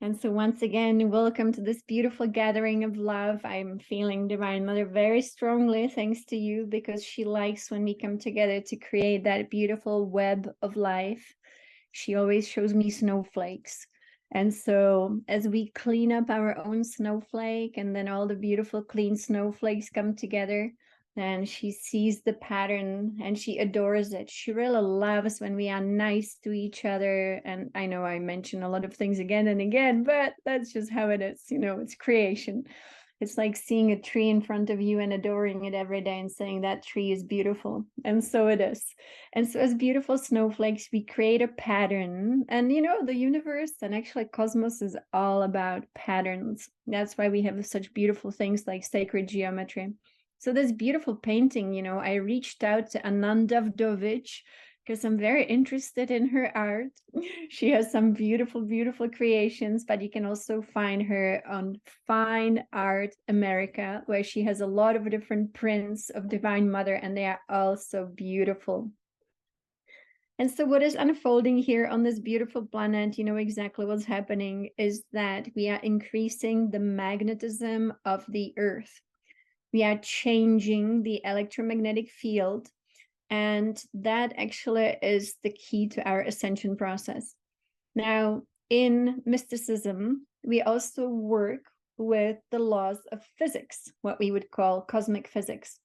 And so once again, welcome to this beautiful gathering of love. I'm feeling Divine Mother very strongly, thanks to you, because she likes when we come together to create that beautiful web of life. She always shows me snowflakes. And so as we clean up our own snowflake and then all the beautiful clean snowflakes come together, and she sees the pattern and she adores it. She really loves when we are nice to each other. And I know I mention a lot of things again and again, but that's just how it is. You know, it's creation. It's like seeing a tree in front of you and adoring it every day and saying that tree is beautiful. And so it is. And so as beautiful snowflakes, we create a pattern. And, you know, the universe and actually cosmos is all about patterns. That's why we have such beautiful things like sacred geometry. So this beautiful painting, you know, I reached out to Ananda Vdovic because I'm very interested in her art. She has some beautiful, beautiful creations, but you can also find her on Fine Art America, where she has a lot of different prints of Divine Mother, and they are all so beautiful. And so what is unfolding here on this beautiful planet, you know exactly what's happening, is that we are increasing the magnetism of the Earth. We are changing the electromagnetic field, and that actually is the key to our ascension process. Now, in mysticism, we also work with the laws of physics, what we would call cosmic physics.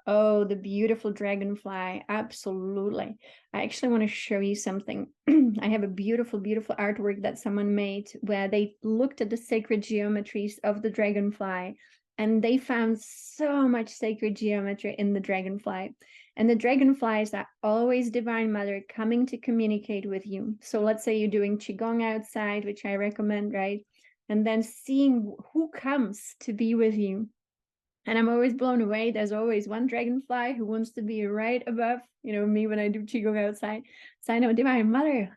Oh, the beautiful dragonfly, absolutely. I actually want to show you something. I have a beautiful, beautiful artwork that someone made where they looked at the sacred geometries of the dragonfly, and they found so much sacred geometry in the dragonfly. And the dragonflies are always Divine Mother coming to communicate with you. So let's say you're doing Qigong outside, which I recommend, right? And then seeing who comes to be with you. And I'm always blown away. There's always one dragonfly who wants to be right above, you know, me when I do Qigong outside. So I know Divine Mother.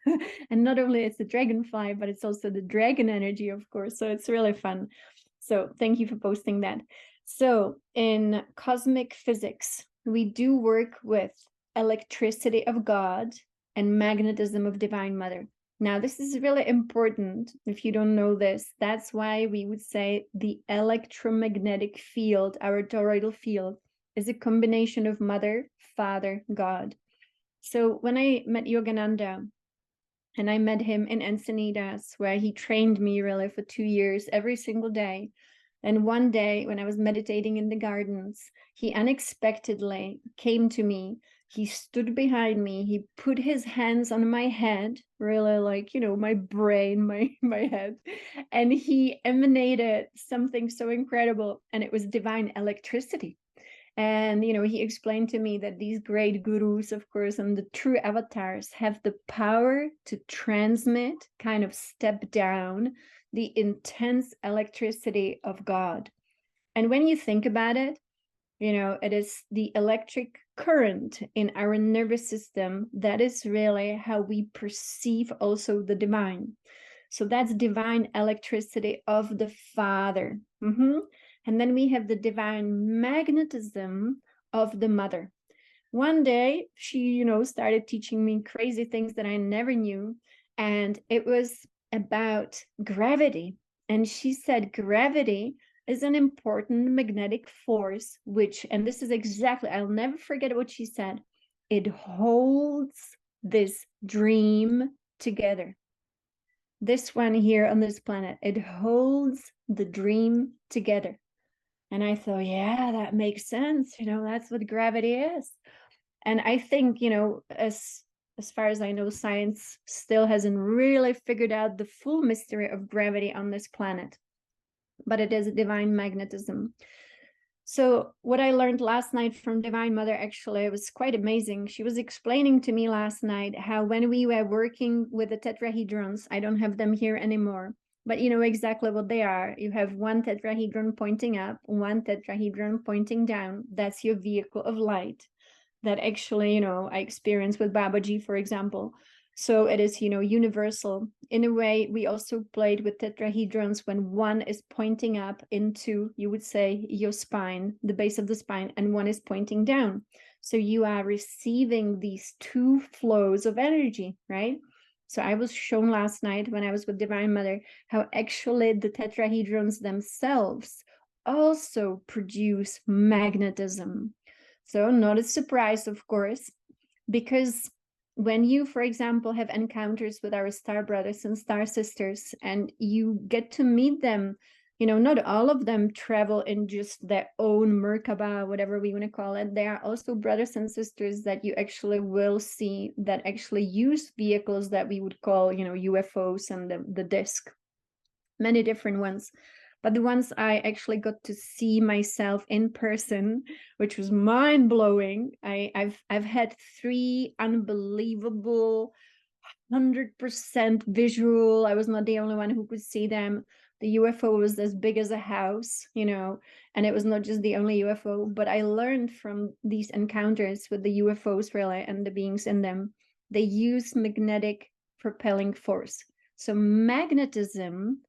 And not only it's the dragonfly, but it's also the dragon energy, of course. So it's really fun. So thank you for posting that. So in cosmic physics, we do work with electricity of God and magnetism of Divine Mother. Now, this is really important if you don't know this. That's why we would say the electromagnetic field, our toroidal field, is a combination of Mother, Father, God. So when I met Yogananda, and I met him in Encinitas, where he trained me really for 2 years, every single day. And one day when I was meditating in the gardens, he unexpectedly came to me. He stood behind me. He put his hands on my head, really like, you know, my brain, my head. And he emanated something so incredible. And it was divine electricity. And, you know, he explained to me that these great gurus, of course, and the true avatars have the power to transmit, kind of step down the intense electricity of God. And when you think about it, you know, it is the electric current in our nervous system that is really how we perceive also the divine. So that's divine electricity of the Father. And then we have the divine magnetism of the Mother. One day, she, you know, started teaching me crazy things that I never knew. And it was about gravity. And she said, gravity is an important magnetic force, which, and this is exactly, I'll never forget what she said, it holds this dream together. This one here on this planet, it holds the dream together. And I thought, yeah, that makes sense. You know, that's what gravity is. And I think, you know, as far as I know, science still hasn't really figured out the full mystery of gravity on this planet, but it is a divine magnetism. So what I learned last night from Divine Mother, actually, was quite amazing. She was explaining to me last night how when we were working with the tetrahedrons, I don't have them here anymore, but you know exactly what they are. You have one tetrahedron pointing up, one tetrahedron pointing down. That's your vehicle of light that actually, you know, I experienced with Babaji, for example. So it is, you know, universal. In a way, we also played with tetrahedrons when one is pointing up into, you would say, your spine, the base of the spine, and one is pointing down. So you are receiving these two flows of energy, right? So I was shown last night when I was with Divine Mother how actually the tetrahedrons themselves also produce magnetism. So not a surprise, of course, because when you, for example, have encounters with our star brothers and star sisters and you get to meet them, you know, not all of them travel in just their own Merkaba, whatever we want to call it. There are also brothers and sisters that you actually will see that actually use vehicles that we would call, you know, UFOs and the disc, many different ones. But the ones I actually got to see myself in person, which was mind-blowing. I've had 3 unbelievable 100% visual. I was not the only one who could see them. The UFO was as big as a house, you know, and it was not just the only UFO, but I learned from these encounters with the UFOs really and the beings in them. They use magnetic propelling force. So magnetism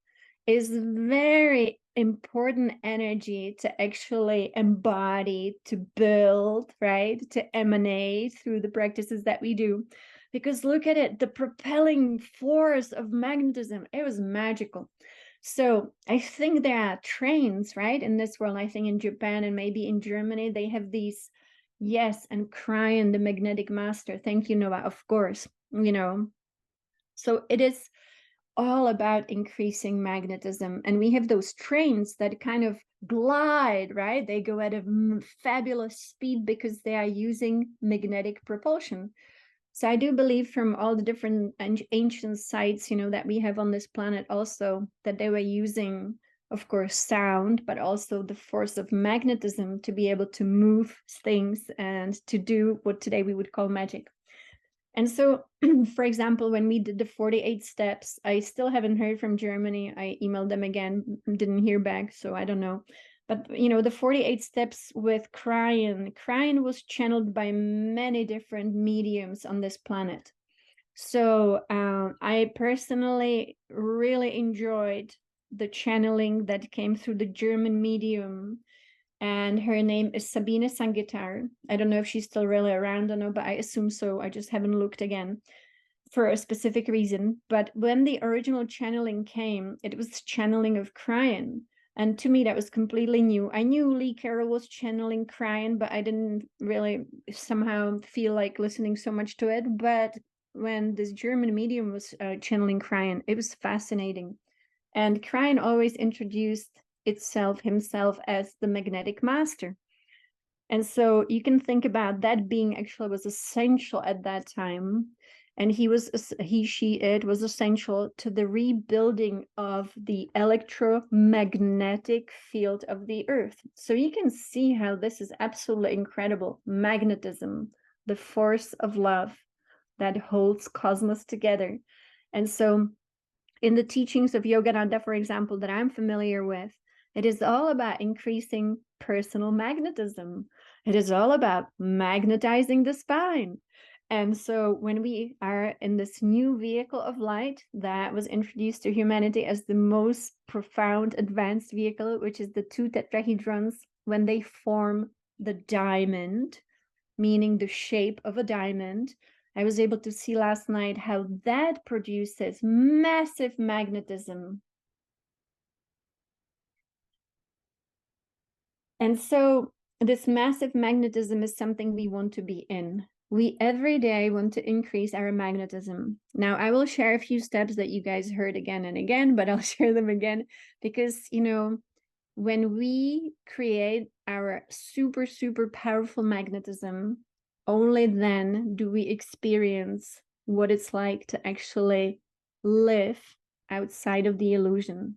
is very important energy to actually embody, to build, right? To emanate through the practices that we do. Because look at it, the propelling force of magnetism, it was magical. So I think there are trains, right, in this world. I think in Japan and maybe in Germany, they have these, yes, and Cryon, the magnetic master. Thank you, Noah, of course, you know. So it is all about increasing magnetism. And we have those trains that kind of glide, right? They go at a fabulous speed because they are using magnetic propulsion. So I do believe from all the different ancient sites, you know, that we have on this planet also, that they were using, of course, sound, but also the force of magnetism to be able to move things and to do what today we would call magic. And so, for example, when we did the 48 steps, I still haven't heard from Germany. I emailed them again, didn't hear back, so I don't know. But, you know, the 48 steps with Cryon was channeled by many different mediums on this planet. So I personally really enjoyed the channeling that came through the German medium, and her name is Sabine Sangitar. I don't know if she's still really around or no, but I assume so. I just haven't looked again for a specific reason. But when the original channeling came, it was channeling of Cryon. And to me, that was completely new. I knew Lee Carroll was channeling Cryon, but I didn't really somehow feel like listening so much to it. But when this German medium was channeling Cryon, it was fascinating. And Cryon always introduced himself as the magnetic master. And so you can think about that being actually was essential at that time. And it was essential to the rebuilding of the electromagnetic field of the earth. So you can see how this is absolutely incredible. Magnetism, the force of love that holds cosmos together. And so in the teachings of Yogananda, for example, that I'm familiar with, it is all about increasing personal magnetism. It is all about magnetizing the spine. And so when we are in this new vehicle of light that was introduced to humanity as the most profound advanced vehicle, which is the 2 tetrahedrons, when they form the diamond, meaning the shape of a diamond, I was able to see last night how that produces massive magnetism. And so this massive magnetism is something we want to be in. We every day want to increase our magnetism. Now, I will share a few steps that you guys heard again and again, but I'll share them again because, you know, when we create our super, super powerful magnetism, only then do we experience what it's like to actually live outside of the illusion.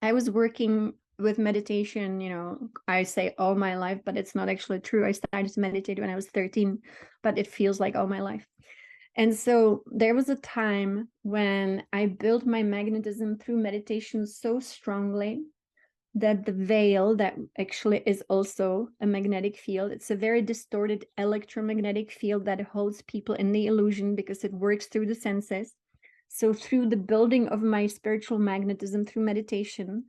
I was working with meditation, you know, I say all my life, but it's not actually true. I started to meditate when I was 13, but it feels like all my life. And so there was a time when I built my magnetism through meditation so strongly that the veil, that actually is also a magnetic field, it's a very distorted electromagnetic field that holds people in the illusion because it works through the senses. So through the building of my spiritual magnetism through meditation,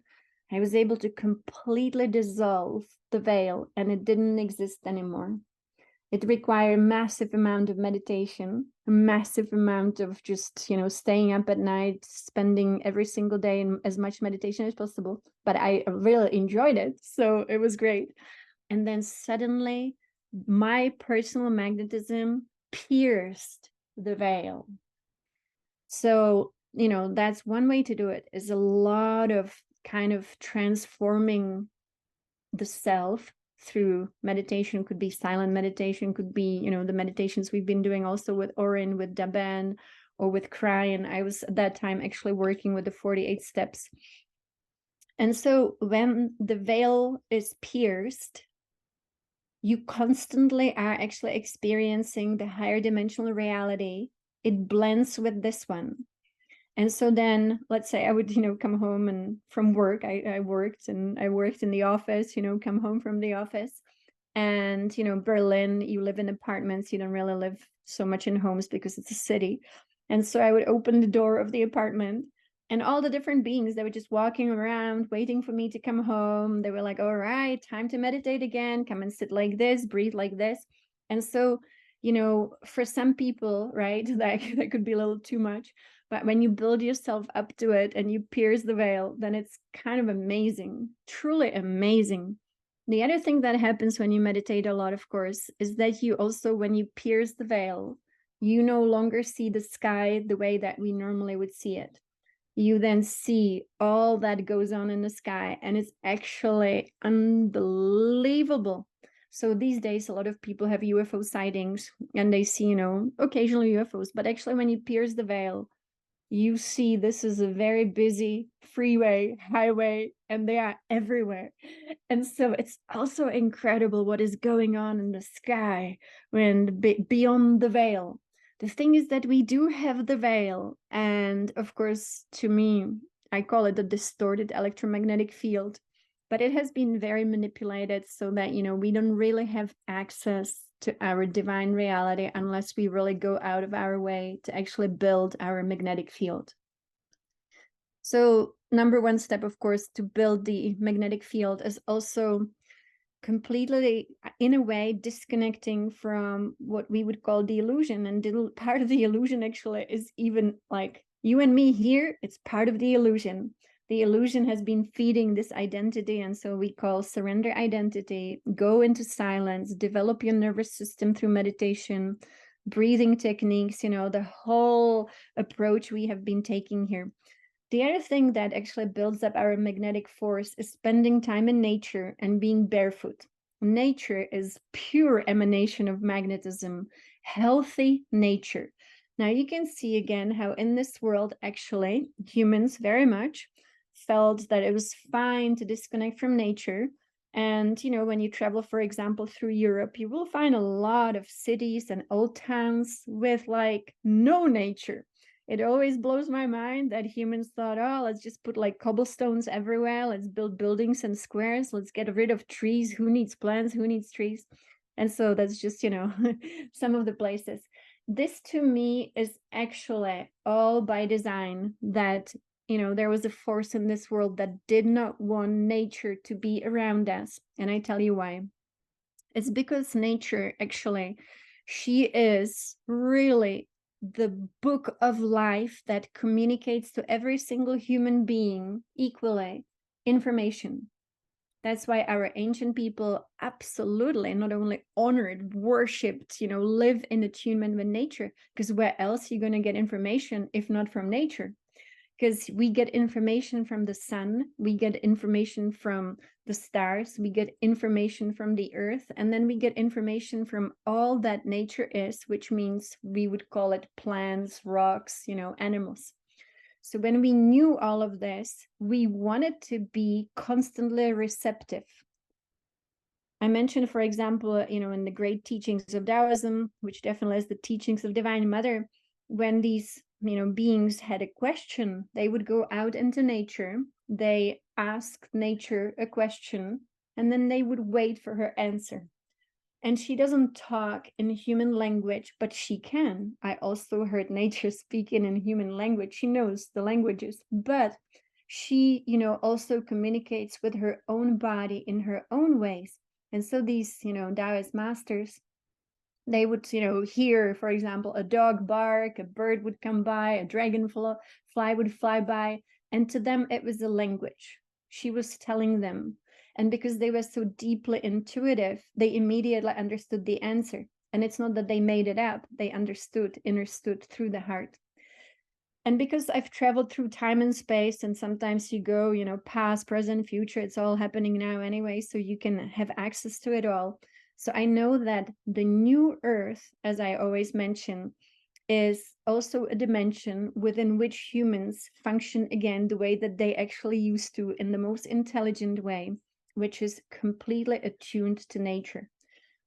I was able to completely dissolve the veil and it didn't exist anymore. It required a massive amount of meditation, a massive amount of just, you know, staying up at night, spending every single day in as much meditation as possible. But I really enjoyed it. So it was great. And then suddenly my personal magnetism pierced the veil. So, you know, that's one way to do it, is a lot of kind of transforming the self through meditation. Could be silent meditation, could be, you know, the meditations we've been doing also with Orin, with Daban, or with Cry. And I was at that time actually working with the 48 steps. And so when the veil is pierced, you constantly are actually experiencing the higher dimensional reality. It blends with this one. And so then, let's say I would, you know, come home and from work, I worked in the office, you know, come home from the office. And, you know, Berlin, you live in apartments, you don't really live so much in homes because it's a city. And so I would open the door of the apartment, and all the different beings, they were just walking around, waiting for me to come home. They were like, all right, time to meditate again. Come and sit like this, breathe like this. And so, you know, for some people, right, that could be a little too much. But when you build yourself up to it and you pierce the veil, then it's kind of amazing, truly amazing. The other thing that happens when you meditate a lot, of course, is that you also, when you pierce the veil, you no longer see the sky the way that we normally would see it. You then see all that goes on in the sky, and it's actually unbelievable. So these days, a lot of people have UFO sightings and they see, you know, occasionally UFOs, but actually when you pierce the veil, you see this is a very busy freeway, highway, and they are everywhere. And so it's also incredible what is going on in the sky when beyond the veil. The thing is that we do have the veil, and of course, to me, I call it the distorted electromagnetic field, but it has been very manipulated so that, you know, we don't really have access to our divine reality unless we really go out of our way to actually build our magnetic field. So number one step, of course, to build the magnetic field is also completely, in a way, disconnecting from what we would call the illusion. And part of the illusion actually is even like you and me here, it's part of the illusion. The illusion has been feeding this identity, and so we call surrender identity. Go into silence, develop your nervous system through meditation, breathing techniques, you know, the whole approach we have been taking here. The other thing that actually builds up our magnetic force is spending time in nature and being barefoot. Nature is pure emanation of magnetism, healthy nature. Now you can see again how in this world, actually, humans very much felt that it was fine to disconnect from nature. And, you know, when you travel, for example, through Europe, you will find a lot of cities and old towns with like no nature. It always blows my mind that humans thought, oh, let's just put like cobblestones everywhere. Let's build buildings and squares. Let's get rid of trees. Who needs plants? Who needs trees? And so that's just, you know, some of the places. This to me is actually all by design, that, you know, there was a force in this world that did not want nature to be around us. And I tell you why. It's because nature, actually, she is really the book of life that communicates to every single human being equally information. That's why our ancient people absolutely not only honored, worshipped, you know, live in attunement with nature, because where else are you going to get information if not from nature? Because we get information from the sun, we get information from the stars, we get information from the earth, and then we get information from all that nature is, which means we would call it plants, rocks, you know, animals. So when we knew all of this, we wanted to be constantly receptive. I mentioned, for example, you know, in the great teachings of Taoism, which definitely is the teachings of Divine Mother, when these, you know, beings had a question, they would go out into nature, they asked nature a question, and then they would wait for her answer. And she doesn't talk in human language, but she can. I also heard nature speaking in human language. She knows the languages, but she, you know, also communicates with her own body in her own ways. And so these, you know, Taoist masters, They would, hear, for example, a dog bark, a bird would come by, a dragonfly would fly by. And to them, it was a language. She was telling them. And because they were so deeply intuitive, they immediately understood the answer. And it's not that they made it up, they understood through the heart. And because I've traveled through time and space, and sometimes you go, past, present, future, it's all happening now anyway, so you can have access to it all. So I know that the new earth, as I always mention, is also a dimension within which humans function again the way that they actually used to, in the most intelligent way, which is completely attuned to nature.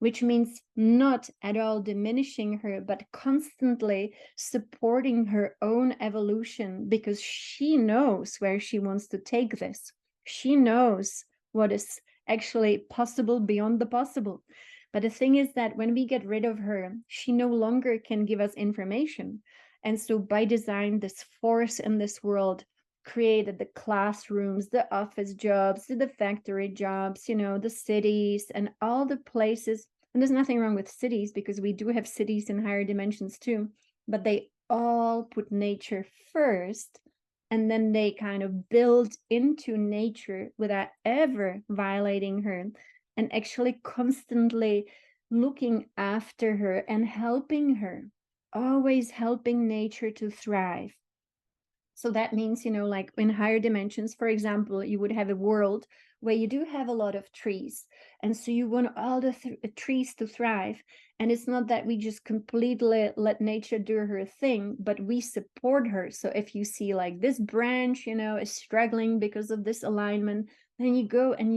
Which means not at all diminishing her, but constantly supporting her own evolution, because she knows where she wants to take this. She knows what is actually possible beyond the possible. But the thing is that when we get rid of her, she no longer can give us information. And so by design, this force in this world created the classrooms, the office jobs, the factory jobs, the cities and all the places. And there's nothing wrong with cities, because we do have cities in higher dimensions too, but they all put nature first. And then they kind of build into nature without ever violating her, and actually constantly looking after her and helping her, always helping nature to thrive. So that means, like in higher dimensions, for example, you would have a world where you do have a lot of trees. And so you want all the trees to thrive. And it's not that we just completely let nature do her thing, but we support her. So if you see like this branch, is struggling because of this alignment, then you go and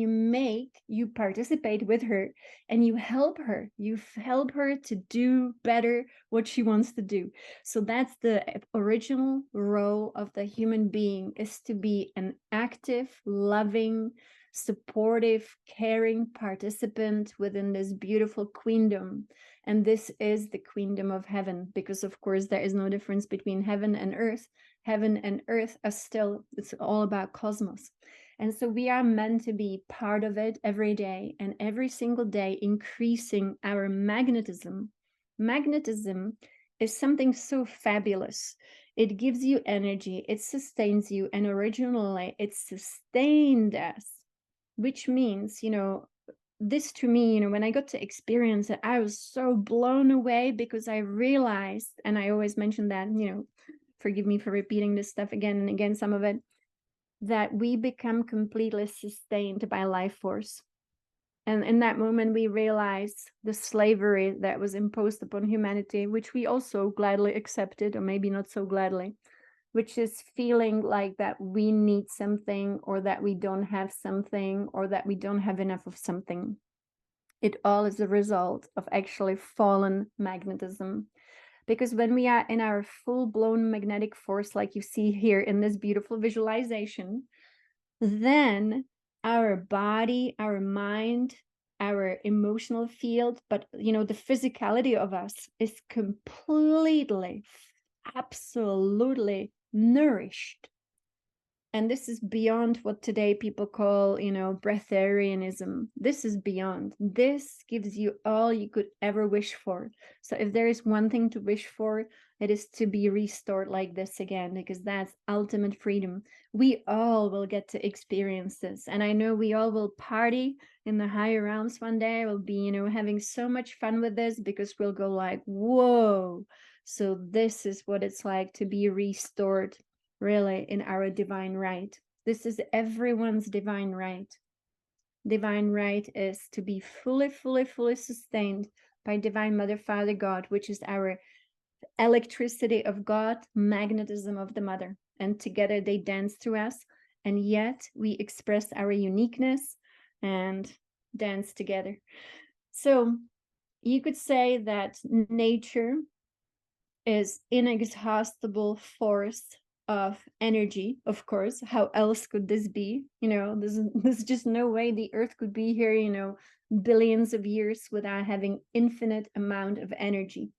you participate with her, and you help her. You help her to do better what she wants to do. So that's the original role of the human being, is to be an active, loving, supportive, caring participant within this beautiful queendom. And this is the queendom of heaven, because of course there is no difference between heaven and earth. Heaven and earth are still, it's all about cosmos. And so we are meant to be part of it every day, and every single day increasing our magnetism. Magnetism is something so fabulous. It gives you energy, it sustains you, and originally it sustained us, which means, this to me, when I got to experience it, I was so blown away, because I realized, and I always mention that, forgive me for repeating this stuff again and again, some of it, that we become completely sustained by life force. And in that moment, we realize the slavery that was imposed upon humanity, which we also gladly accepted, or maybe not so gladly, which is feeling like that we need something, or that we don't have something, or that we don't have enough of something. It all is a result of actually fallen magnetism. Because when we are in our full-blown magnetic force, like you see here in this beautiful visualization, then our body, our mind, our emotional field, but the physicality of us is completely, absolutely nourished. And this is beyond what today people call, breatharianism. This is beyond. This gives you all you could ever wish for. So if there is one thing to wish for, it is to be restored like this again, because that's ultimate freedom. We all will get to experience this. And I know we all will party in the higher realms one day. We'll be, having so much fun with this, because we'll go like, whoa. So this is what it's like to be restored, really, in our divine right. This is everyone's divine right. Divine right is to be fully, fully, fully sustained by Divine Mother, Father, God, which is our electricity of God, magnetism of the Mother. And together they dance through us. And yet we express our uniqueness and dance together. So you could say that nature is inexhaustible force of energy. Of course, how else could this be? There's just no way the earth could be here, billions of years without having infinite amount of energy.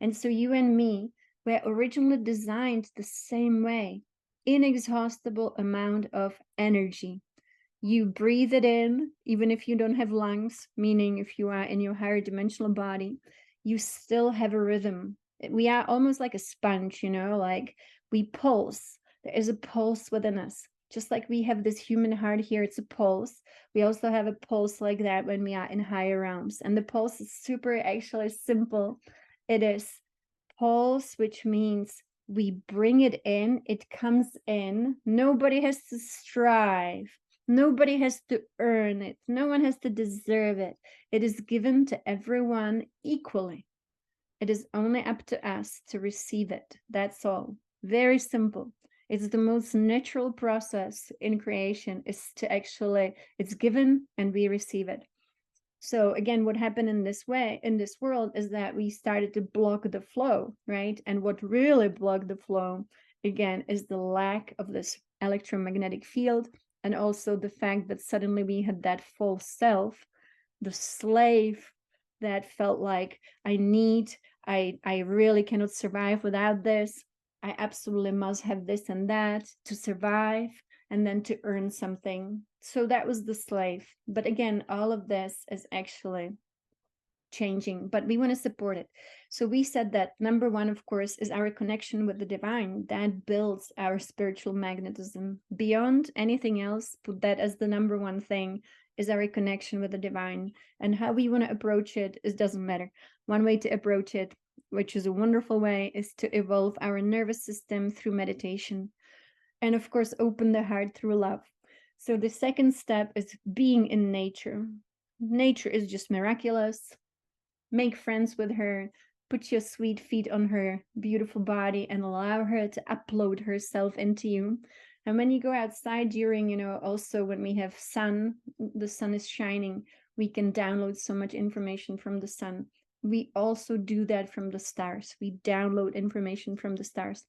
And so you and me were originally designed the same way, inexhaustible amount of energy. You breathe it in, even if you don't have lungs, meaning if you are in your higher dimensional body, you still have a rhythm. We are almost like a sponge, like we pulse. There is a pulse within us. Just like we have this human heart here, it's a pulse. We also have a pulse like that when we are in higher realms. And the pulse is super actually simple. It is pulse, which means we bring it in, it comes in. Nobody has to strive. Nobody has to earn it. No one has to deserve it. It is given to everyone equally. It is only up to us to receive it. That's all. Very simple. It's the most natural process in creation, is to actually, it's given and we receive it. So again, what happened in this world, is that we started to block the flow, right? And what really blocked the flow, again, is the lack of this electromagnetic field, and also the fact that suddenly we had that false self, the slave that felt like I really cannot survive without this. I absolutely must have this and that to survive, and then to earn something. So that was the slave. But again, all of this is actually changing, but we want to support it. So we said that number one, of course, is our connection with the divine. That builds our spiritual magnetism. Beyond anything else, put that as the number one thing, is our connection with the divine. And how we want to approach it, doesn't matter. One way to approach it, which is a wonderful way, is to evolve our nervous system through meditation. And of course, open the heart through love. So the second step is being in nature. Nature is just miraculous. Make friends with her, put your sweet feet on her beautiful body, and allow her to upload herself into you. And when you go outside during, also when we have sun, the sun is shining, we can download so much information from the sun. We also do that from the stars. We download information from the stars.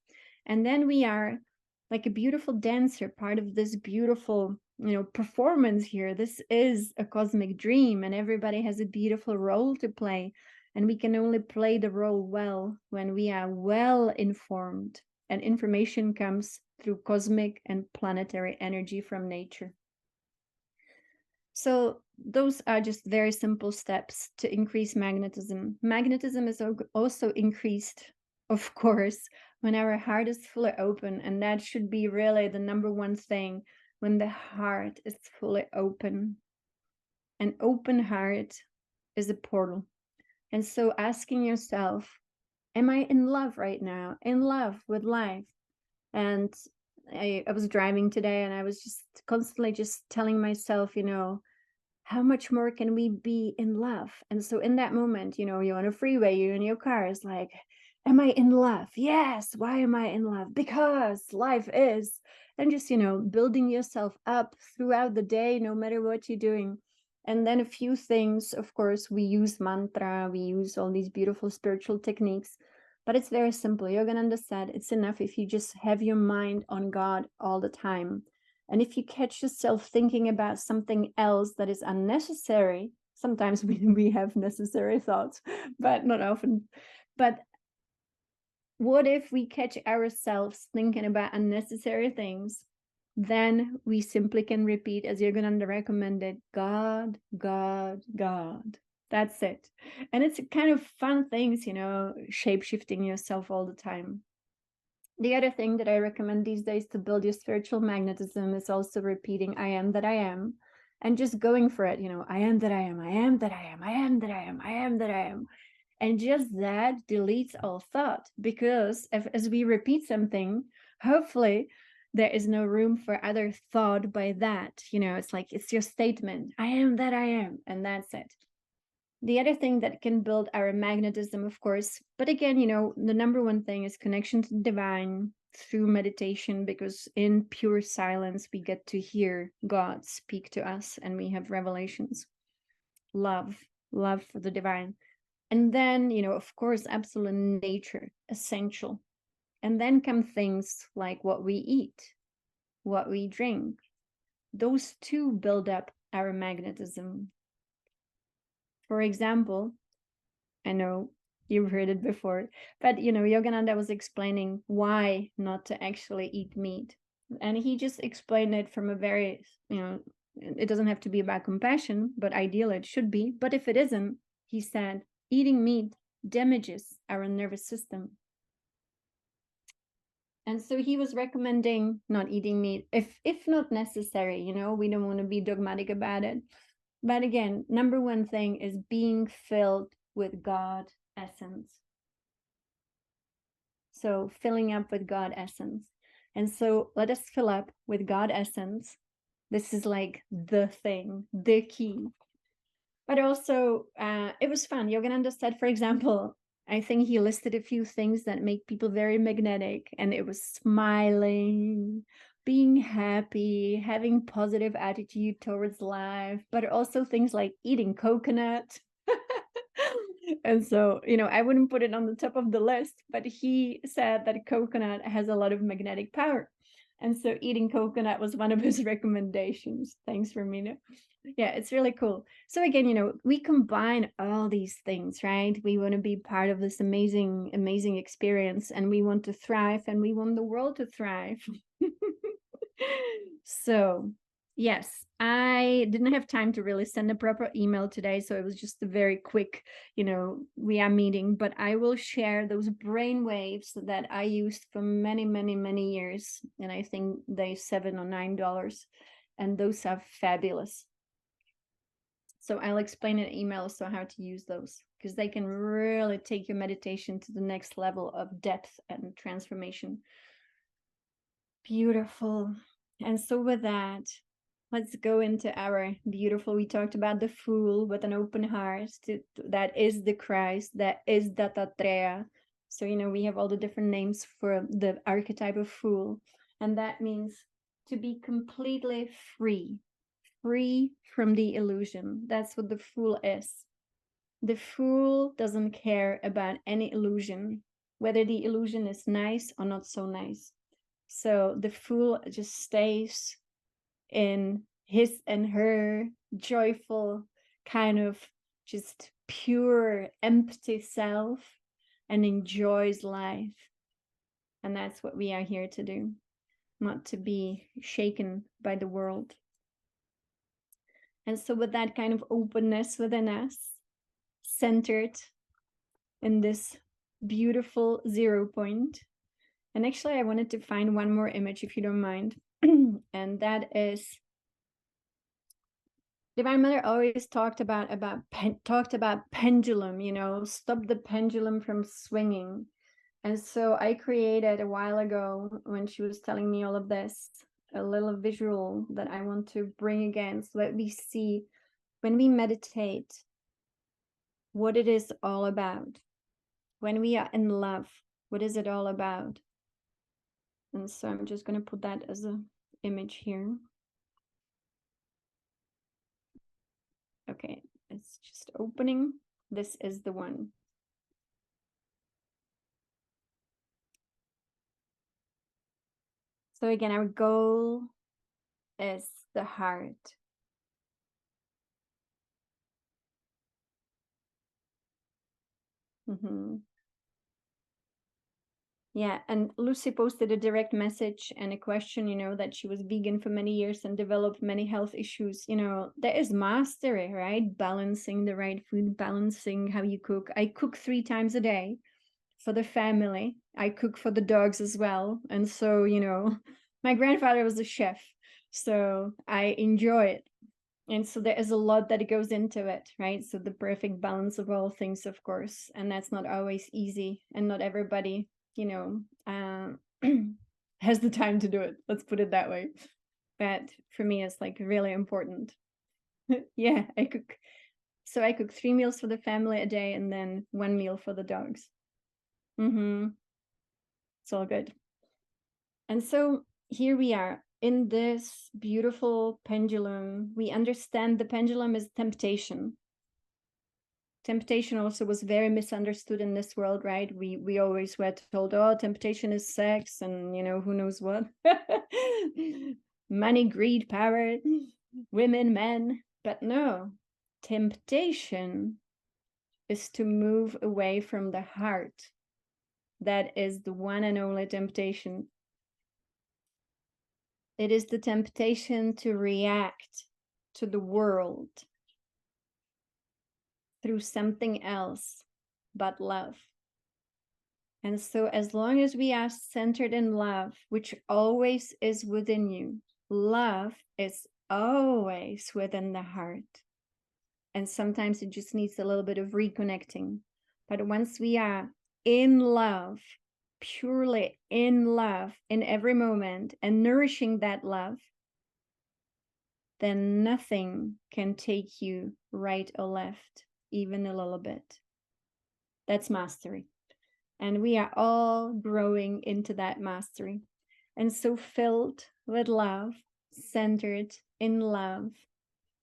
And then we are like a beautiful dancer, part of this beautiful performance here. This is a cosmic dream, and everybody has a beautiful role to play, and we can only play the role well when we are well informed, and information comes through cosmic and planetary energy from nature. So those are just very simple steps to increase magnetism. Magnetism is also increased, of course, when our heart is fully open, and that should be really the number one thing. When the heart is fully open. An open heart is a portal. And so asking yourself, am I in love right now? In love with life? And I was driving today, and I was just constantly just telling myself, how much more can we be in love? And so in that moment, you're on a freeway, you're in your car, it's like, am I in love? Yes. Why am I in love? Because life is. And just, building yourself up throughout the day, no matter what you're doing. And then a few things, of course, we use mantra, we use all these beautiful spiritual techniques, but it's very simple. Yogananda said it's enough if you just have your mind on God all the time. And if you catch yourself thinking about something else that is unnecessary, sometimes we have necessary thoughts, but not often. But what if we catch ourselves thinking about unnecessary things? Then we simply can repeat, as Yogananda recommended, God, God, God. That's it. And it's kind of fun things, shape-shifting yourself all the time. The other thing that I recommend these days to build your spiritual magnetism is also repeating, I am that I am, and just going for it. I am that I am, I am that I am, I am that I am, I am that I am. And just that deletes all thought, because as we repeat something, hopefully there is no room for other thought by that. It's like, it's your statement, I am that I am, and that's it. The other thing that can build our magnetism, of course, but again, the number one thing is connection to the divine through meditation, because in pure silence, we get to hear God speak to us, and we have revelations. Love for the divine. And then, of course, absolute nature, essential. And then come things like what we eat, what we drink. Those two build up our magnetism. For example, I know you've heard it before, but Yogananda was explaining why not to actually eat meat. And he just explained it from a very, it doesn't have to be about compassion, but ideally it should be. But if it isn't, he said, eating meat damages our nervous system. And so he was recommending not eating meat if not necessary, you know, we don't want to be dogmatic about it. But again, number one thing is being filled with God essence. So filling up with God essence. And so let us fill up with God essence. This is like the thing, the key. But also, it was fun. Yogananda said, for example, I think he listed a few things that make people very magnetic, and it was smiling, being happy, having positive attitude towards life, but also things like eating coconut. And so, you know, I wouldn't put it on the top of the list, but he said that coconut has a lot of magnetic power. And so eating coconut was one of his recommendations. Thanks, Romina. Yeah, it's really cool. So again, you know, we combine all these things, right? We want to be part of this amazing, amazing experience, and we want to thrive, and we want the world to thrive. So yes, I didn't have time to really send a proper email today, so it was just a very quick, you know, we are meeting, but I will share those brain waves that I used for many, many, many years, and I think they $7 or $9, and those are fabulous. So I'll explain in email so how to use those, because they can really take your meditation to the next level of depth and transformation. Beautiful. And so with that, let's go into our beautiful, we talked about the Fool with an open heart. That is the Christ, that is Dattatreya. So, you know, we have all the different names for the archetype of Fool. And that means to be completely free, free from the illusion. That's what the Fool is. The Fool doesn't care about any illusion, whether the illusion is nice or not so nice. So the Fool just stays in his and her joyful, kind of just pure, empty self, and enjoys life. And that's what we are here to do, not to be shaken by the world. And so with that kind of openness within us, centered in this beautiful 0 point. And actually, I wanted to find one more image, if you don't mind. And that is, Divine Mother always talked about pendulum, you know, stop the pendulum from swinging. And so I created a while ago, when she was telling me all of this, a little visual that I want to bring again, so that we see when we meditate what it is all about. When we are in love, what is it all about? And so I'm just going to put that as an image here. Okay, it's just opening. This is the one. So again, our goal is the heart. Yeah, and Lucy posted a direct message and a question, you know, that she was vegan for many years and developed many health issues. You know, there is mastery, right? Balancing the right food, balancing how you cook. I cook 3 times a day for the family. I cook for the dogs as well. And so, you know, my grandfather was a chef, so I enjoy it. And so there is a lot that goes into it, right? So the perfect balance of all things, of course, and that's not always easy, and not everybody, you know, has the time to do it. Let's put it that way. But for me, it's like really important. Yeah, I cook. So I cook 3 meals for the family a day, and then 1 meal for the dogs. It's all good. And so here we are in this beautiful pendulum. We understand the pendulum is temptation. Temptation also was very misunderstood in this world, right? We always were told, oh, temptation is sex, and you know, who knows what. Money, greed, power, women, men. But no, temptation is to move away from the heart. That is the one and only temptation. It is the temptation to react to the world through something else but love. And so as long as we are centered in love, which always is within you, love is always within the heart. And sometimes it just needs a little bit of reconnecting. But once we are in love, purely in love in every moment and nourishing that love, then nothing can take you right or left, even a little bit. That's mastery. And we are all growing into that mastery. And so filled with love, centered in love,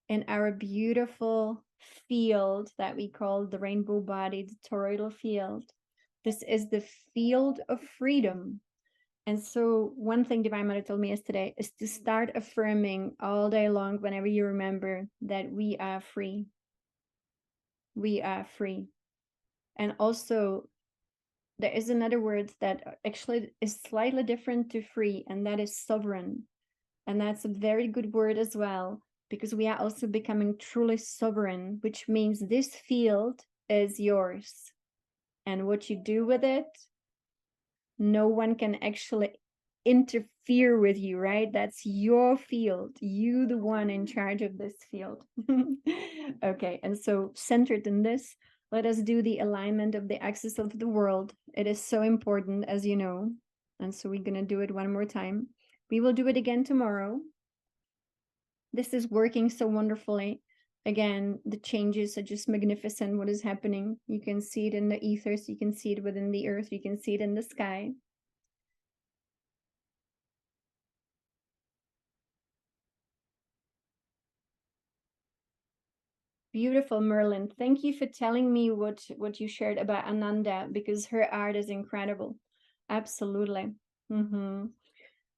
in our beautiful field that we call the rainbow body, the toroidal field. This is the field of freedom. And so one thing Divine Mother told me yesterday is to start affirming all day long whenever you remember that we are free. We are free. And also there is another word that actually is slightly different to free, and that is sovereign. And that's a very good word as well, because we are also becoming truly sovereign, which means this field is yours. And what you do with it, no one can actually interfere with you, right? That's your field. You, the one in charge of this field. Okay, and so centered in this, let us do the alignment of the axis of the world. It is so important, as you know. And so we're going to do it one more time. We will do it again tomorrow. This is working so wonderfully. Again, the changes are just magnificent. What is happening? You can see it in the ethers. You can see it within the earth. You can see it in the sky. Beautiful, Merlin. Thank you for telling me what you shared about Ananda, because her art is incredible. Absolutely.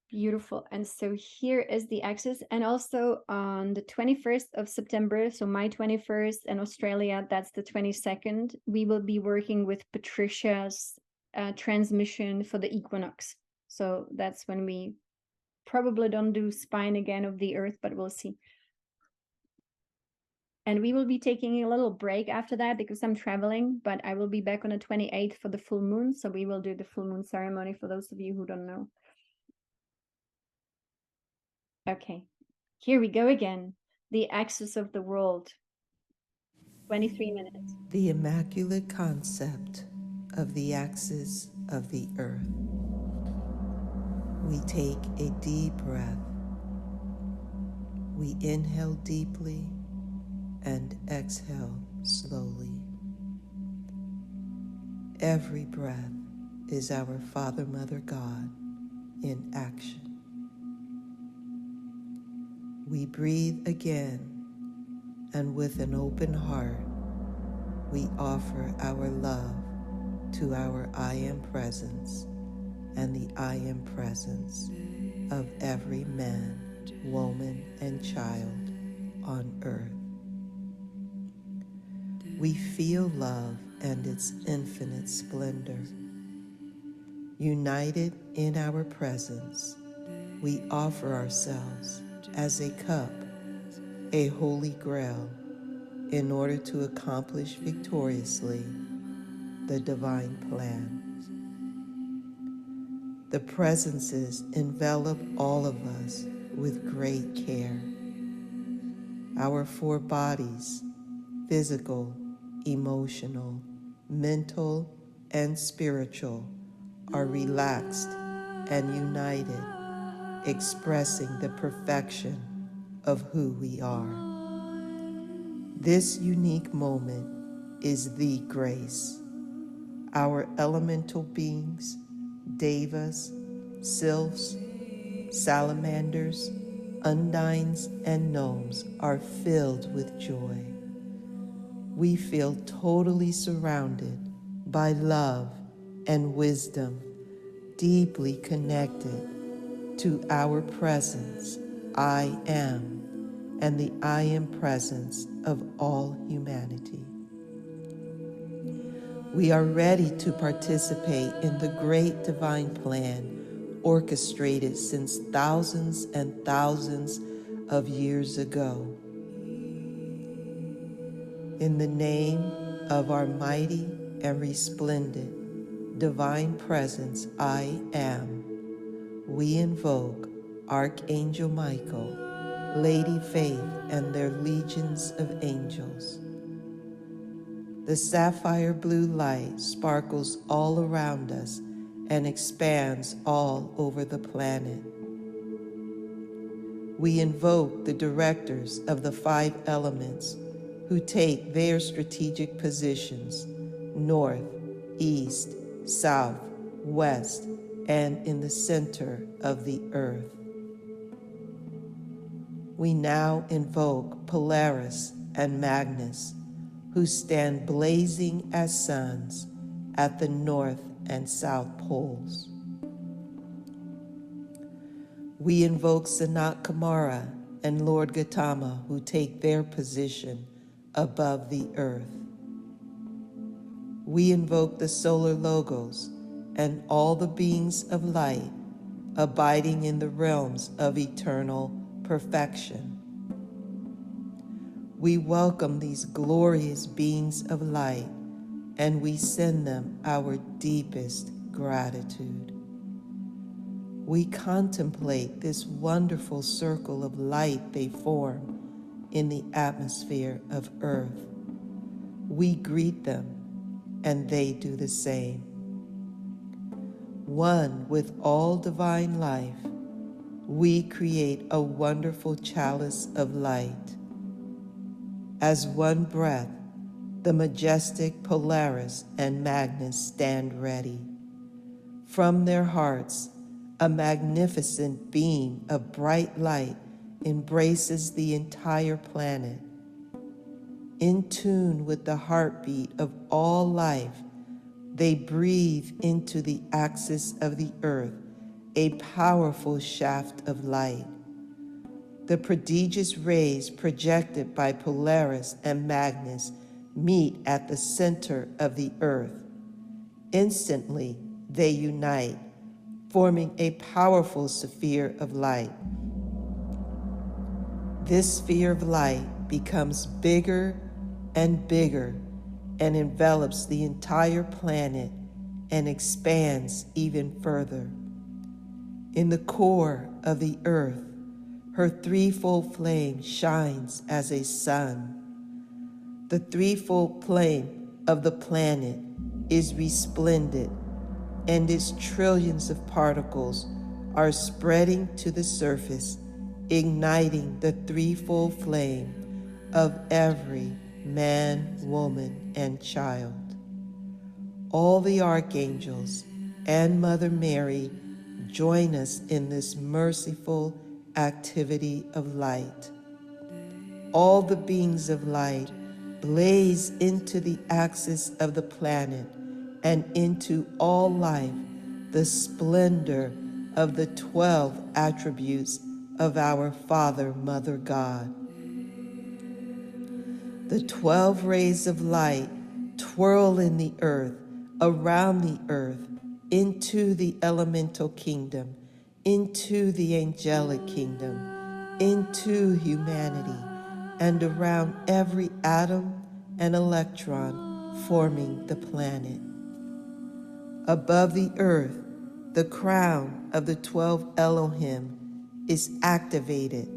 Beautiful. And so here is the axis. And also on the 21st of September, so my 21st in Australia, that's the 22nd, we will be working with Patricia's transmission for the equinox. So that's when we probably don't do spine again of the earth, but we'll see. And we will be taking a little break after that because I'm traveling, but I will be back on the 28th for the full moon. So we will do the full moon ceremony for those of you who don't know. Okay, here we go again. The axis of the world. 23 minutes. The immaculate concept of the axis of the earth. We take a deep breath. We inhale deeply and exhale slowly. Every breath is our Father, Mother, God in action. We breathe again, and with an open heart, we offer our love to our I Am Presence and the I Am Presence of every man, woman, and child on earth. We feel love and its infinite splendor. United in our presence, we offer ourselves as a cup, a holy grail, in order to accomplish victoriously the divine plan. The presences envelop all of us with great care. Our four bodies, physical, emotional, mental, and spiritual, are relaxed and united, expressing the perfection of who we are. This unique moment is the grace. Our elemental beings, devas, sylphs, salamanders, undines, and gnomes are filled with joy. We feel totally surrounded by love and wisdom, deeply connected to our presence, I am, and the I Am Presence of all humanity. We are ready to participate in the great divine plan orchestrated since thousands and thousands of years ago. In the name of our mighty and resplendent, divine presence I am, we invoke Archangel Michael, Lady Faith, and their legions of angels. The sapphire blue light sparkles all around us and expands all over the planet. We invoke the directors of the 5 elements who take their strategic positions north, east, south, west, and in the center of the earth. We now invoke Polaris and Magnus, who stand blazing as suns at the north and south poles. We invoke Sanat Kumara and Lord Gautama, who take their position above the earth. We invoke the solar logos and all the beings of light abiding in the realms of eternal perfection. We welcome these glorious beings of light, and we send them our deepest gratitude. We contemplate this wonderful circle of light they form in the atmosphere of Earth. We greet them, and they do the same. One with all divine life, we create a wonderful chalice of light. As one breath, the majestic Polaris and Magnus stand ready. From their hearts, a magnificent beam of bright light embraces the entire planet. In tune with the heartbeat of all life, they breathe into the axis of the earth a powerful shaft of light. The prodigious rays projected by Polaris and Magnus meet at the center of the earth. Instantly, they unite, forming a powerful sphere of light. This sphere of light becomes bigger and bigger and envelops the entire planet and expands even further. In the core of the earth, her threefold flame shines as a sun. The threefold flame of the planet is resplendent, and its trillions of particles are spreading to the surface, igniting the threefold flame of every man, woman, and child. All the archangels and Mother Mary join us in this merciful activity of light. All the beings of light blaze into the axis of the planet and into all life the splendor of the 12 attributes of our Father, Mother God. The 12 rays of light twirl in the earth, around the earth, into the elemental kingdom, into the angelic kingdom, into humanity, and around every atom and electron forming the planet. Above the earth, the crown of the 12 Elohim is activated,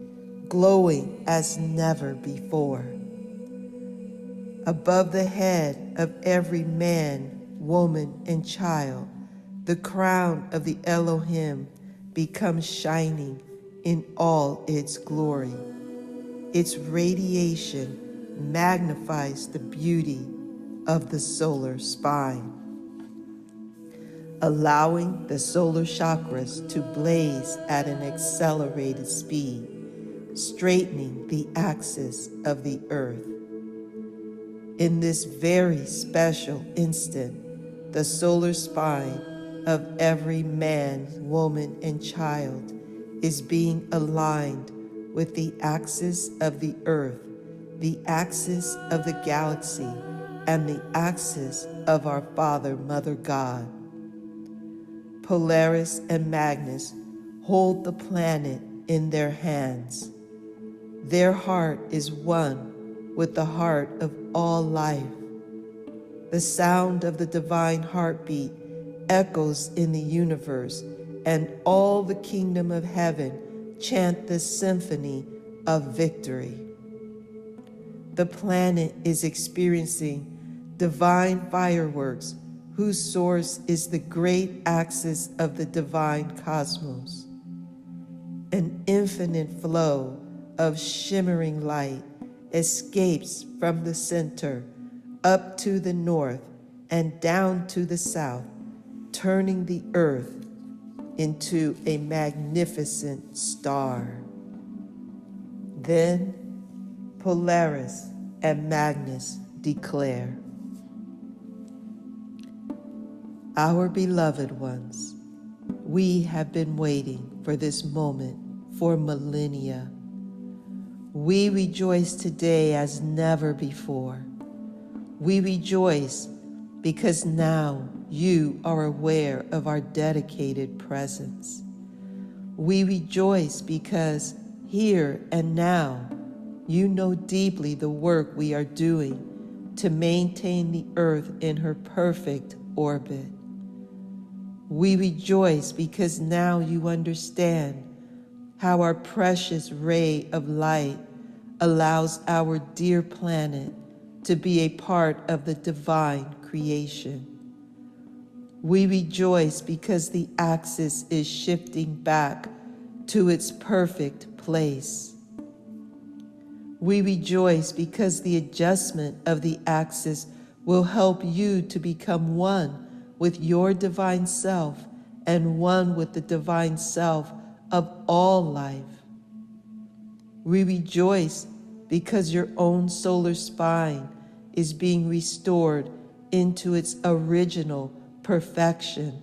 glowing as never before. Above the head of every man, woman, and child, the crown of the Elohim becomes shining in all its glory. Its radiation magnifies the beauty of the solar spine, allowing the solar chakras to blaze at an accelerated speed, straightening the axis of the earth. In this very special instant, the solar spine of every man, woman, and child is being aligned with the axis of the earth, the axis of the galaxy, and the axis of our Father, Mother God. Polaris and Magnus hold the planet in their hands. Their heart is one with the heart of all life. The sound of the divine heartbeat echoes in the universe, and all the kingdom of heaven chant the symphony of victory. The planet is experiencing divine fireworks whose source is the great axis of the divine cosmos. An infinite flow of shimmering light escapes from the center up to the north and down to the south, turning the earth into a magnificent star. Then Polaris and Magnus declare, "Our beloved ones, we have been waiting for this moment for millennia. We rejoice today as never before. We rejoice because now you are aware of our dedicated presence. We rejoice because here and now you know deeply the work we are doing to maintain the earth in her perfect orbit. We rejoice because now you understand how our precious ray of light allows our dear planet to be a part of the divine creation. We rejoice because the axis is shifting back to its perfect place. We rejoice because the adjustment of the axis will help you to become one with your divine self and one with the divine self of all life. We rejoice because your own solar spine is being restored into its original perfection.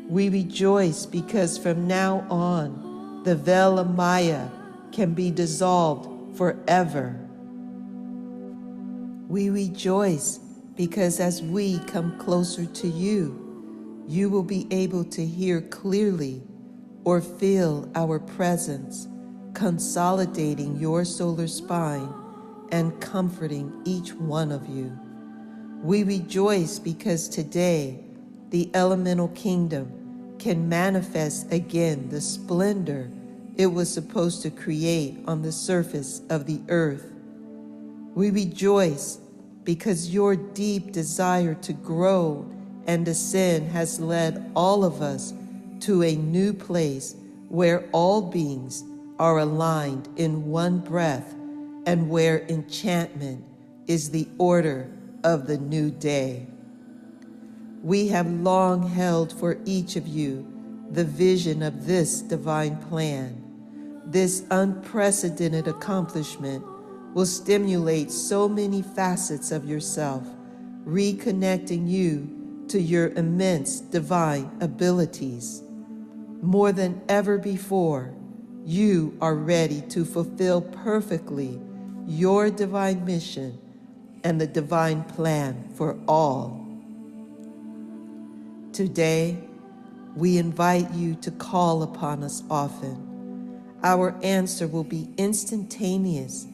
We rejoice because from now on, the veil of Maya can be dissolved forever. We rejoice because as we come closer to you, you will be able to hear clearly or feel our presence, consolidating your solar spine and comforting each one of you. We rejoice because today the elemental kingdom can manifest again the splendor it was supposed to create on the surface of the earth. We rejoice because your deep desire to grow and ascend has led all of us to a new place where all beings are aligned in one breath and where enchantment is the order of the new day. We have long held for each of you the vision of this divine plan. This unprecedented accomplishment will stimulate so many facets of yourself, reconnecting you to your immense divine abilities. More than ever before, you are ready to fulfill perfectly your divine mission and the divine plan for all. Today, we invite you to call upon us often. Our answer will be instantaneous,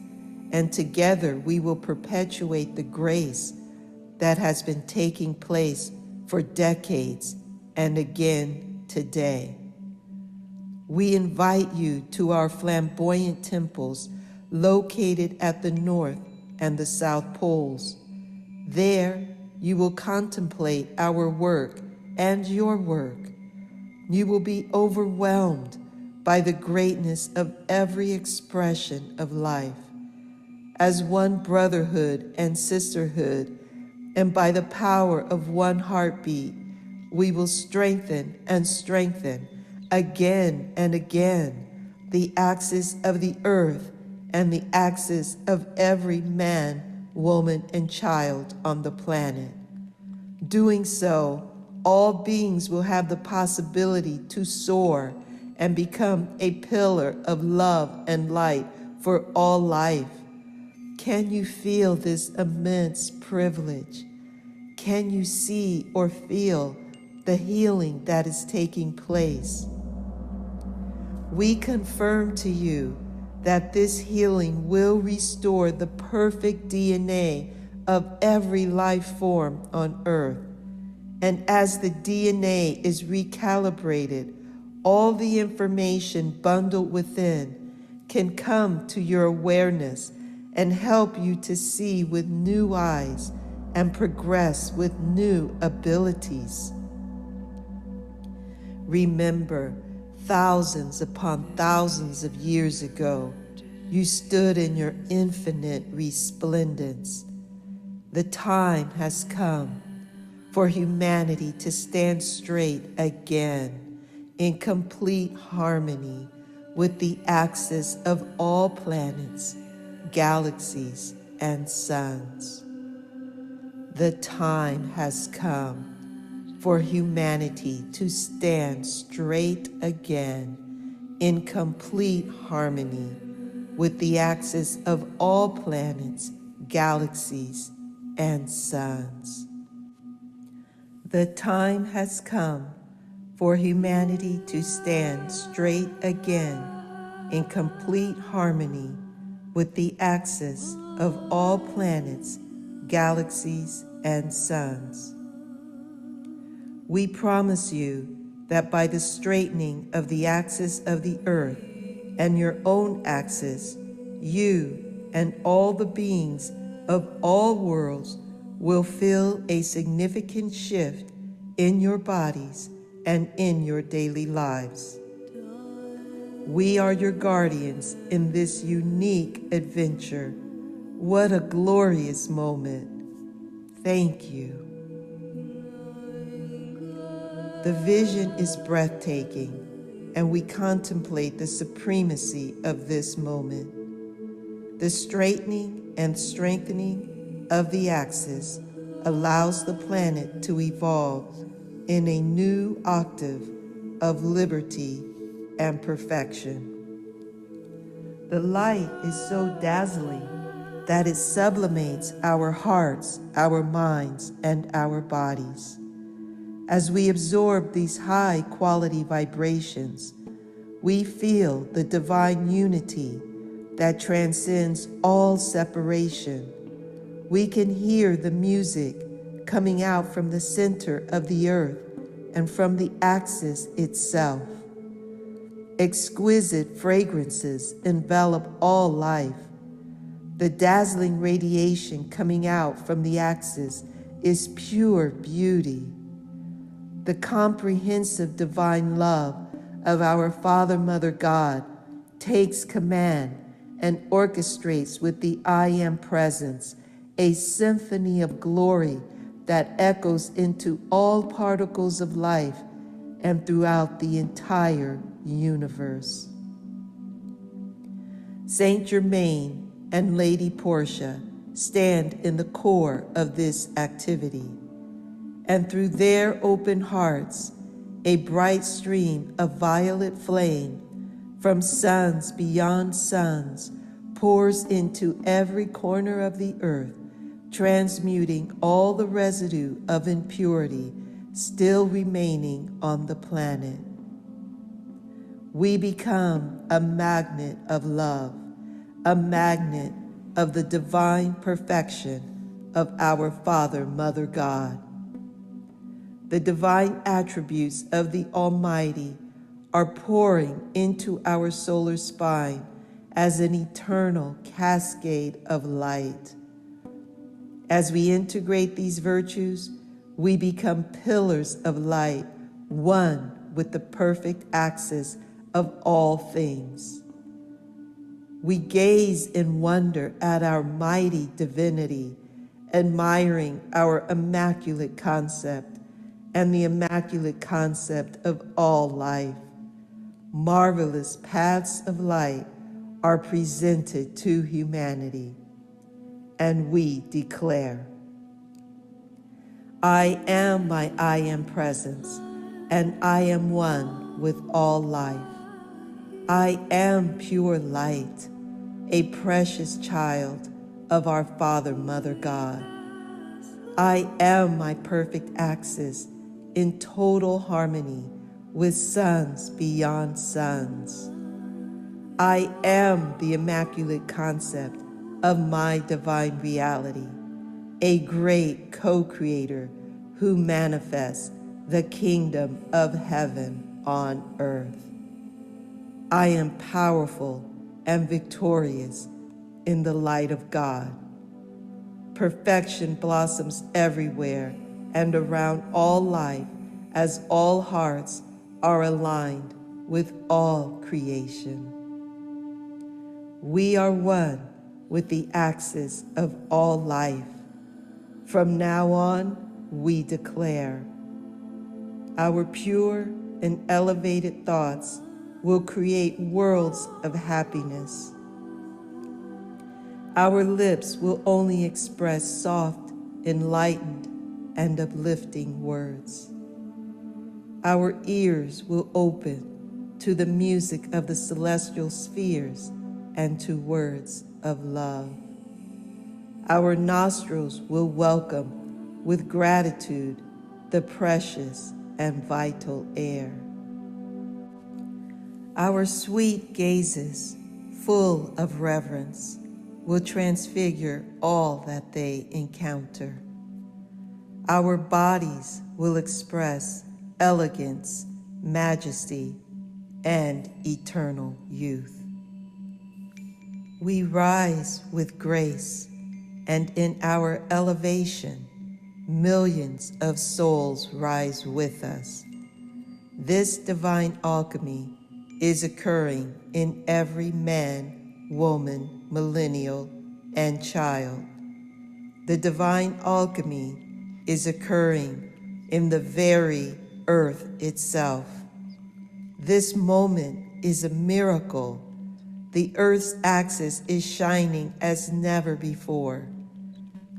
and together we will perpetuate the grace that has been taking place for decades and again today. We invite you to our flamboyant temples located at the North and the South Poles. There, you will contemplate our work and your work. You will be overwhelmed by the greatness of every expression of life. As one brotherhood and sisterhood, and by the power of one heartbeat, we will strengthen and strengthen again and again the axis of the earth and the axis of every man, woman, and child on the planet. Doing so, all beings will have the possibility to soar and become a pillar of love and light for all life. Can you feel this immense privilege? Can you see or feel the healing that is taking place? We confirm to you that this healing will restore the perfect DNA of every life form on Earth. And as the DNA is recalibrated, all the information bundled within can come to your awareness and help you to see with new eyes and progress with new abilities. Remember, thousands upon thousands of years ago, you stood in your infinite resplendence. The time has come for humanity to stand straight again in complete harmony with the axis of all planets, galaxies, and suns. The time has come for humanity to stand straight again in complete harmony with the axis of all planets, galaxies, and suns. The time has come for humanity to stand straight again in complete harmony with the axis of all planets, galaxies, and suns. We promise you that by the straightening of the axis of the earth and your own axis, you and all the beings of all worlds will feel a significant shift in your bodies and in your daily lives. We are your guardians in this unique adventure. What a glorious moment. Thank you. The vision is breathtaking, and we contemplate the supremacy of this moment. The straightening and strengthening of the axis allows the planet to evolve in a new octave of liberty and perfection. The light is so dazzling that it sublimates our hearts, our minds, and our bodies. As we absorb these high-quality vibrations, we feel the divine unity that transcends all separation. We can hear the music coming out from the center of the earth and from the axis itself. Exquisite fragrances envelop all life. The dazzling radiation coming out from the axis is pure beauty. The comprehensive divine love of our Father, Mother, God takes command and orchestrates with the I Am presence a symphony of glory that echoes into all particles of life and throughout the entire universe. Saint Germain and Lady Portia stand in the core of this activity, and through their open hearts, a bright stream of violet flame from suns beyond suns pours into every corner of the earth, transmuting all the residue of impurity still remaining on the planet. We become a magnet of love, a magnet of the divine perfection of our Father, Mother, God. The divine attributes of the Almighty are pouring into our solar spine as an eternal cascade of light. As we integrate these virtues, we become pillars of light, one with the perfect axis of all things. We gaze in wonder at our mighty divinity, admiring our immaculate concept and the immaculate concept of all life. Marvelous paths of light are presented to humanity, and we declare, I am my I Am presence, and I am one with all life. I am pure light, a precious child of our Father, Mother, God. I am my perfect axis in total harmony with suns beyond suns. I am the immaculate concept of my divine reality, a great co-creator who manifests the kingdom of heaven on earth. I am powerful and victorious in the light of God. Perfection blossoms everywhere and around all life as all hearts are aligned with all creation. We are one with the axis of all life. From now on, we declare our pure and elevated thoughts will create worlds of happiness. Our lips will only express soft, enlightened, and uplifting words. Our ears will open to the music of the celestial spheres and to words of love. Our nostrils will welcome with gratitude the precious and vital air. Our sweet gazes, full of reverence, will transfigure all that they encounter. Our bodies will express elegance, majesty, and eternal youth. We rise with grace, and in our elevation, millions of souls rise with us. This divine alchemy is occurring in every man, woman, millennial, and child. The divine alchemy is occurring in the very earth itself. This moment is a miracle. The earth's axis is shining as never before.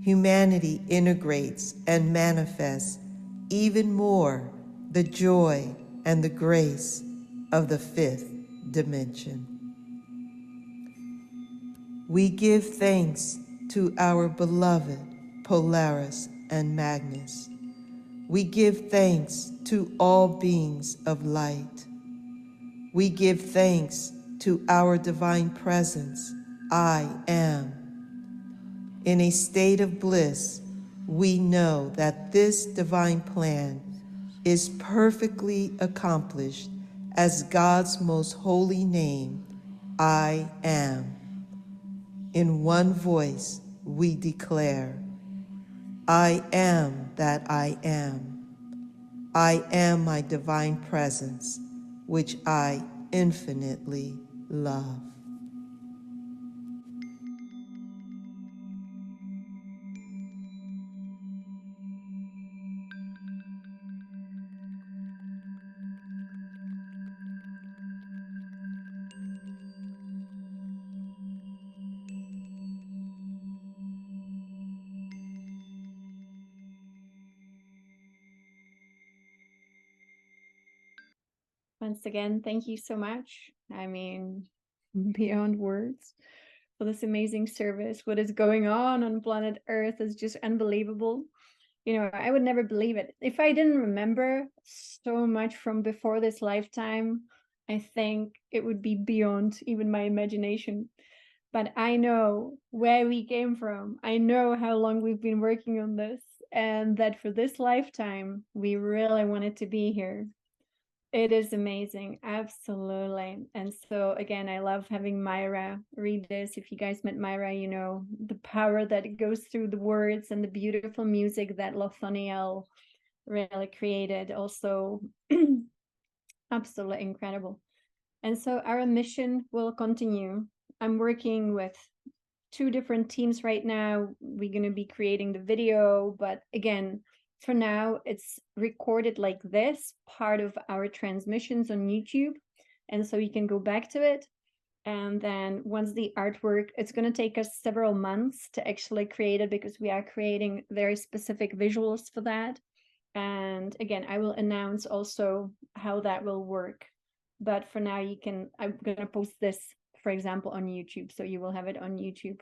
Humanity integrates and manifests even more the joy and the grace of the fifth dimension. We give thanks to our beloved Polaris and Magnus. We give thanks to all beings of light. We give thanks to our divine presence, I am. In a state of bliss, we know that this divine plan is perfectly accomplished as God's most holy name, I am. In one voice, we declare, I am that I am. I am my divine presence, which I infinitely love. Once again, thank you so much. I mean, beyond words, for this amazing service. What is going on planet Earth is just unbelievable. You know, I would never believe it. If I didn't remember so much from before this lifetime, I think it would be beyond even my imagination. But I know where we came from. I know how long we've been working on this, and that for this lifetime, we really wanted to be here. It is amazing, absolutely. And so again, I love having Myra read this. If you guys met Myra, you know the power that goes through the words and the beautiful music that Lothoniel really created. Also, absolutely incredible. And so our mission will continue. I'm working with 2 different teams right now. We're going to be creating the video, but again, for now, it's recorded like this, part of our transmissions on YouTube. And so you can go back to it. And then once the artwork, it's going to take us several months to actually create it because we are creating very specific visuals for that. And again, I will announce also how that will work. But for now, I'm going to post this, for example, on YouTube. So you will have it on YouTube.